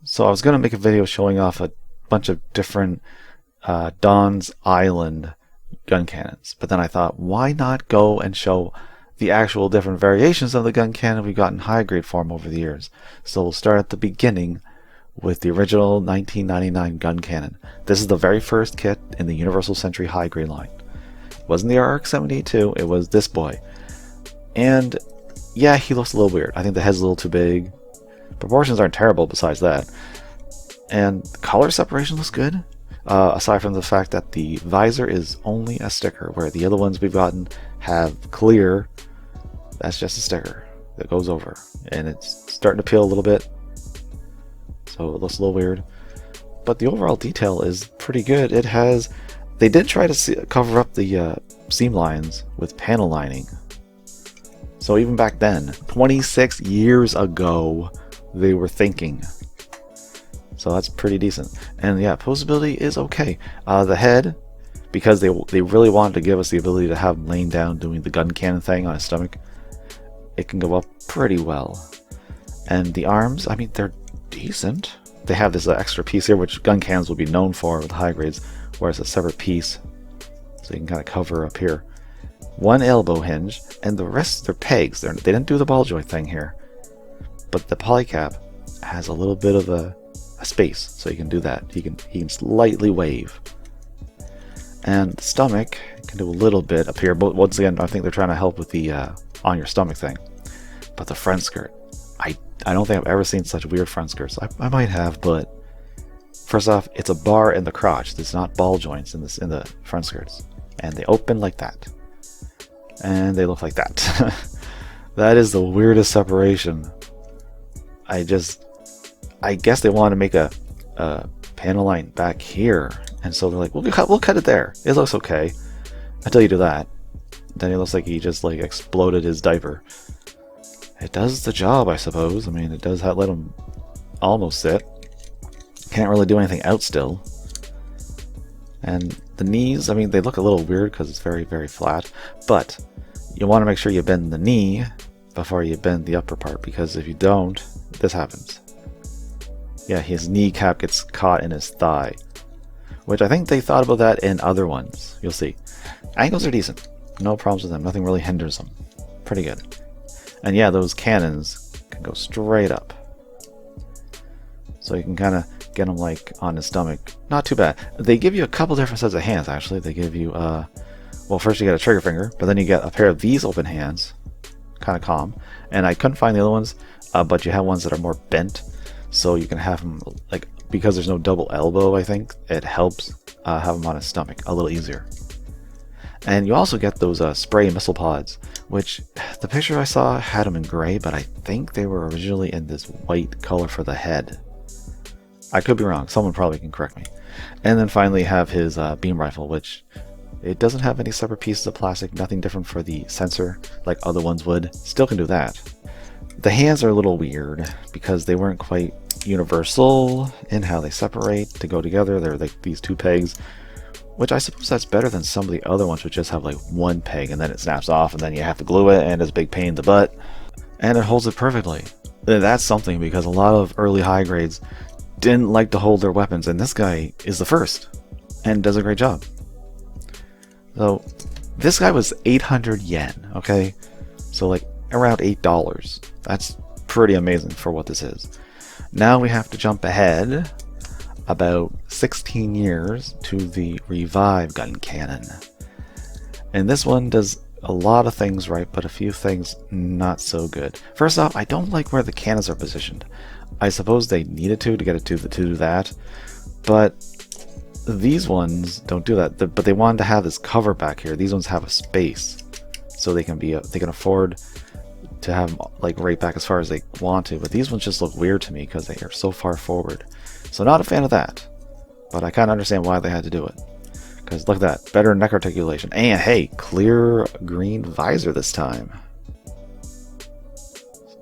So I was going to make a video showing off a bunch of different Doan's Island gun cannons, but then I thought, why not go and show the actual different variations of the gun cannon we've got in high grade form over the years. So we'll start at the beginning with the original 1999 gun cannon. This is the very first kit in the Universal Century high grade line. It wasn't the RX-72, it was this boy. And yeah, he looks a little weird. I think the head's a little too big. Proportions aren't terrible besides that. And color separation looks good. Aside from the fact that the visor is only a sticker, where the other ones we've gotten have clear. That's just a sticker that goes over, and it's starting to peel a little bit, so it looks a little weird. But the overall detail is pretty good. It has, they did try to cover up the seam lines with panel lining. So even back then, 26 years ago, they were thinking. So that's pretty decent. And yeah, posability is okay. The head, because they really wanted to give us the ability to have him laying down doing the gun cannon thing on his stomach, it can go up pretty well. And the arms, I mean, they're decent. They have this extra piece here, which gun cannons will be known for with high grades, where it's a separate piece. So you can kind of cover up here. One elbow hinge, and the rest, they're pegs. They didn't do the ball joint thing here. But the polycap has a little bit of a space, so you can do that. He can slightly wave. And the stomach can do a little bit up here, but once again, I think they're trying to help with the on your stomach thing. But the front skirt, I don't think I've ever seen such weird front skirts. I might have, but first off, it's a bar in the crotch. There's not ball joints in the front skirts, and they open like that, and they look like that. That is the weirdest separation. I guess they want to make a panel line back here, and so they're like, we'll cut it there. It looks okay until you do that. Then it looks like he just like exploded his diaper. It does the job, I suppose. I mean, it does let him almost sit. Can't really do anything out still. And the knees, I mean, they look a little weird because it's very, very flat. But you want to make sure you bend the knee before you bend the upper part, because if you don't, this happens. Yeah, his kneecap gets caught in his thigh, which I think they thought about that in other ones. You'll see. Angles are decent. No problems with them. Nothing really hinders them. Pretty good. And yeah, those cannons can go straight up. So you can kind of get them like on his stomach. Not too bad. They give you a couple different sets of hands, actually. They give you, well, first you get a trigger finger, but then you get a pair of these open hands. Kind of calm. And I couldn't find the other ones, but you have ones that are more bent. So you can have him, like, because there's no double elbow, I think, it helps have him on his stomach a little easier. And you also get those spray missile pods, which the picture I saw had them in gray, but I think they were originally in this white color for the head. I could be wrong. Someone probably can correct me. And then finally have his beam rifle, which it doesn't have any separate pieces of plastic, nothing different for the sensor like other ones would. Still can do that. The hands are a little weird because they weren't quite universal in how they separate to go together. They're like these two pegs, which I suppose that's better than some of the other ones which just have like one peg and then it snaps off and then you have to glue it and it's a big pain in the butt. And it holds it perfectly. That's something, because a lot of early high grades didn't like to hold their weapons, and this guy is the first and does a great job. So this guy was 800 yen, okay? So like around $8. That's pretty amazing for what this is. Now we have to jump ahead about 16 years to the Revive gun cannon. And this one does a lot of things right, but a few things not so good. First off, I don't like where the cannons are positioned. I suppose they needed to get it to do that, but these ones don't do that. But they wanted to have this cover back here. These ones have a space, so they can afford to have them like right back as far as they want to. But these ones just look weird to me because they are so far forward. So not a fan of that. But I kind of understand why they had to do it. Because look at that, better neck articulation, and hey, clear green visor this time.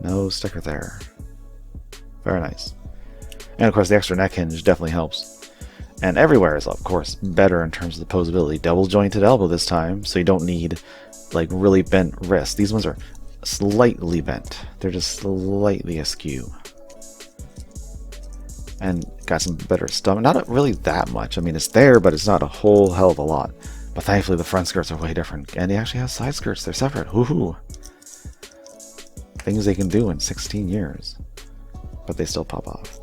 No sticker there. Very nice. And of course the extra neck hinge definitely helps. And everywhere is of course better in terms of the posability. Double jointed elbow this time, so you don't need like really bent wrists. These ones are slightly bent. They're just slightly askew. and got some better stomach. Not really that much. I mean, it's there, but it's not a whole hell of a lot. But thankfully, the front skirts are way different, and he actually has side skirts. They're separate. Woohoo! Things they can do in 16 years, but they still pop off.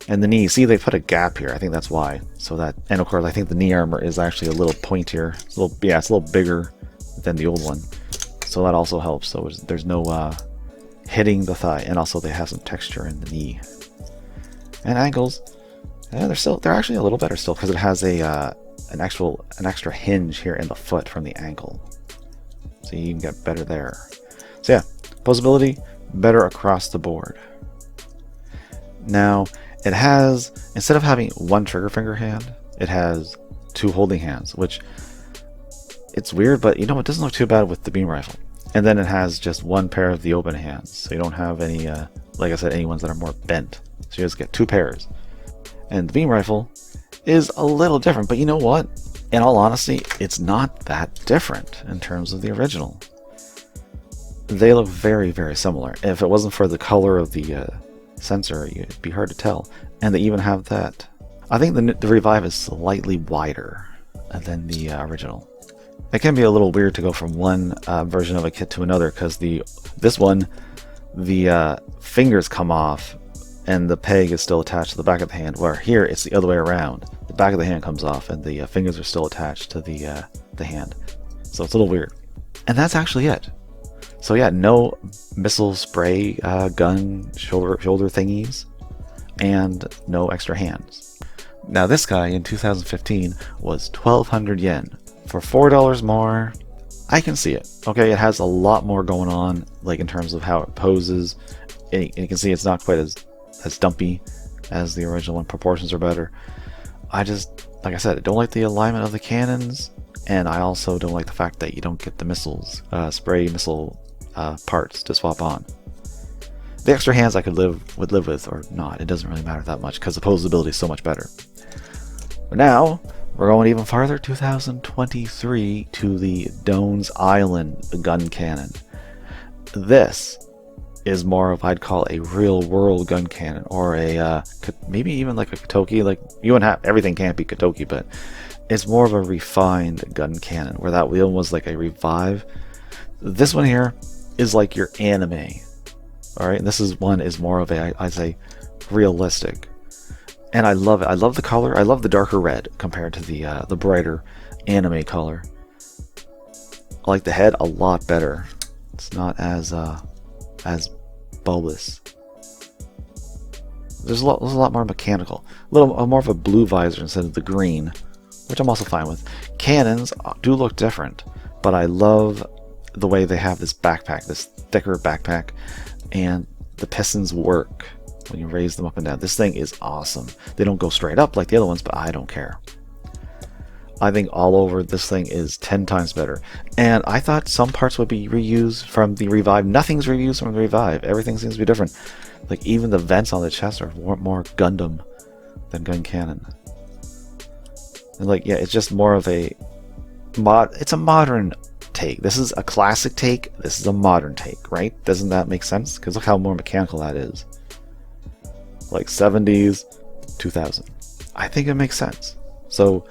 And the knee, see, they put a gap here. I think that's why. So that, and of course, I think the knee armor is actually a little pointier. It's a little, yeah, it's a little bigger than the old one. So that also helps. So there's no hitting the thigh, and also they have some texture in the knee. And ankles, yeah, they're actually a little better still because it has an extra hinge here in the foot from the ankle, so you can get better there. So yeah, posability better across the board. Now it has, instead of having one trigger finger hand, it has two holding hands, which it's weird, but you know, it doesn't look too bad with the beam rifle. And then it has just one pair of the open hands, so you don't have any, like I said, any ones that are more bent. So you just get two pairs. And the beam rifle is a little different, but you know what? In all honesty, it's not that different in terms of the original. They look very, very similar. If it wasn't for the color of the sensor, it'd be hard to tell. And they even have that. I think the Revive is slightly wider than the original. It can be a little weird to go from one version of a kit to another, because this one, the fingers come off and the peg is still attached to the back of the hand, where here it's the other way around. The back of the hand comes off and the fingers are still attached to the hand. So it's a little weird. And that's actually it. So yeah, no missile spray gun shoulder thingies, and no extra hands. Now this guy in 2015 was 1,200 yen. For $4 more, I can see it. Okay, it has a lot more going on, like in terms of how it poses. And you can see it's not quite as dumpy as the original one. Proportions are better. I just, like I said, I don't like the alignment of the cannons, and I also don't like the fact that you don't get the missiles, spray missile parts to swap on. The extra hands I would live with or not. It doesn't really matter that much because the posability is so much better. But now we're going even farther, 2023, to the Doan's Island Guncannon. This is more of, I'd call, a real-world gun cannon, or a maybe even like a Katoki. Like, you wouldn't have, everything can't be Katoki, but it's more of a refined gun cannon, where that wheel was like a Revive. This one here is like your anime. All right, and this one is more of a, I'd say, realistic. And I love it. I love the color. I love the darker red compared to the brighter anime color. I like the head a lot better. It's not as bulbous. There's a lot more mechanical. A little more of a blue visor instead of the green, which I'm also fine with. Cannons do look different, but I love the way they have this backpack, this thicker backpack, and the pistons work when you raise them up and down. This thing is awesome. They don't go straight up like the other ones, but I don't care. I think all over this thing is 10 times better. And I thought some parts would be reused from the Revive. Nothing's reused from the Revive. Everything seems to be different. Like even the vents on the chest are more Gundam than Guncannon. And like, yeah, it's just more of a it's a modern take. This is a classic take. This is a modern take, right? Doesn't that make sense? Because look how more mechanical that is. Like 70s, 2000. I think it makes sense. So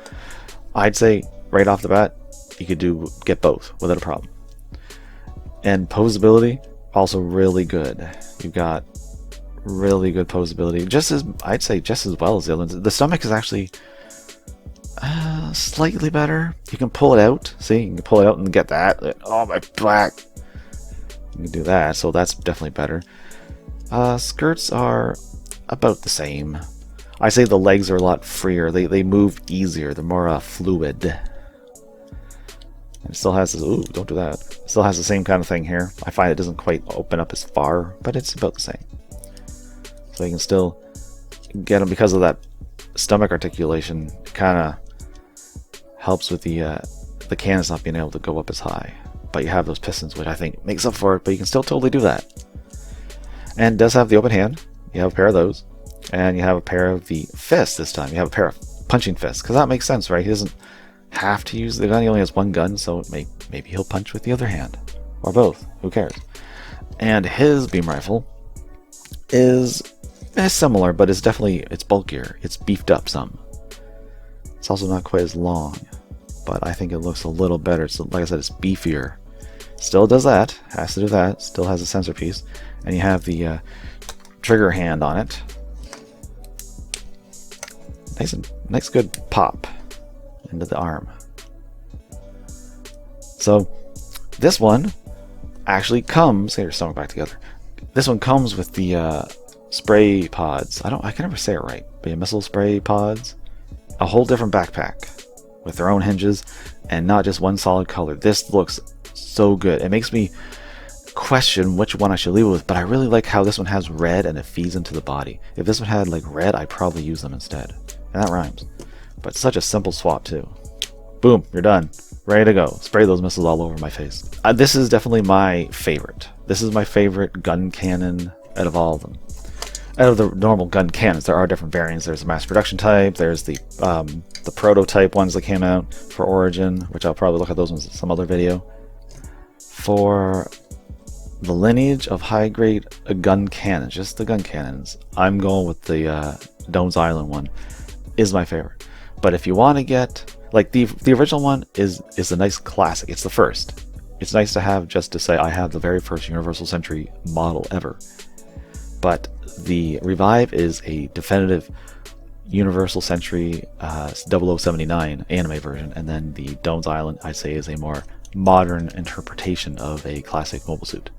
I'd say right off the bat, you could get both without a problem. And posability, also really good. You've got really good posability. I'd say just as well as the other ones. The stomach is actually slightly better. You can pull it out. See, you can pull it out and get that. Oh, my back. You can do that, so that's definitely better. Skirts are about the same. I say the legs are a lot freer. They move easier. They're more fluid. And it still has this, ooh, don't do that. It still has the same kind of thing here. I find it doesn't quite open up as far, but it's about the same. So you can still get them because of that stomach articulation. It kind of helps with the cannons not being able to go up as high. But you have those pistons, which I think makes up for it, but you can still totally do that. And it does have the open hand. You have a pair of those, and you have a pair of the fists this time. You have a pair of punching fists, because that makes sense, right? He doesn't have to use the gun. He only has one gun, so maybe he'll punch with the other hand, or both. Who cares? And his beam rifle is It's similar, but it's bulkier. It's beefed up some. It's also not quite as long, but I think it looks a little better. So, like I said, it's beefier. Still does that. Has to do that. Still has a sensor piece, and you have the trigger hand on it. Nice good pop into the arm. So this one actually comes. Get your stomach back together. This one comes with the spray pods. I can never say it right. But yeah, missile spray pods. A whole different backpack with their own hinges and not just one solid color. This looks so good. It makes me question which one I should leave it with, but I really like how this one has red and it feeds into the body. If this one had like red, I'd probably use them instead. And that rhymes. But such a simple swap too. Boom, you're done. Ready to go. Spray those missiles all over my face. This is definitely my favorite. This is my favorite gun cannon out of all of them. Out of the normal gun cannons, there are different variants. There's a mass production type. There's the prototype ones that came out for Origin, which I'll probably look at those ones in some other video. For the lineage of high grade gun cannons, just the gun cannons, I'm going with the Doan's Island one. Is my favorite. But if you want to get like the original one is a nice classic. It's the first. It's nice to have just to say I have the very first Universal Century model ever. But the Revive is a definitive Universal Century 0079 anime version, and then the Doan's Island, I'd say, is a more modern interpretation of a classic mobile suit.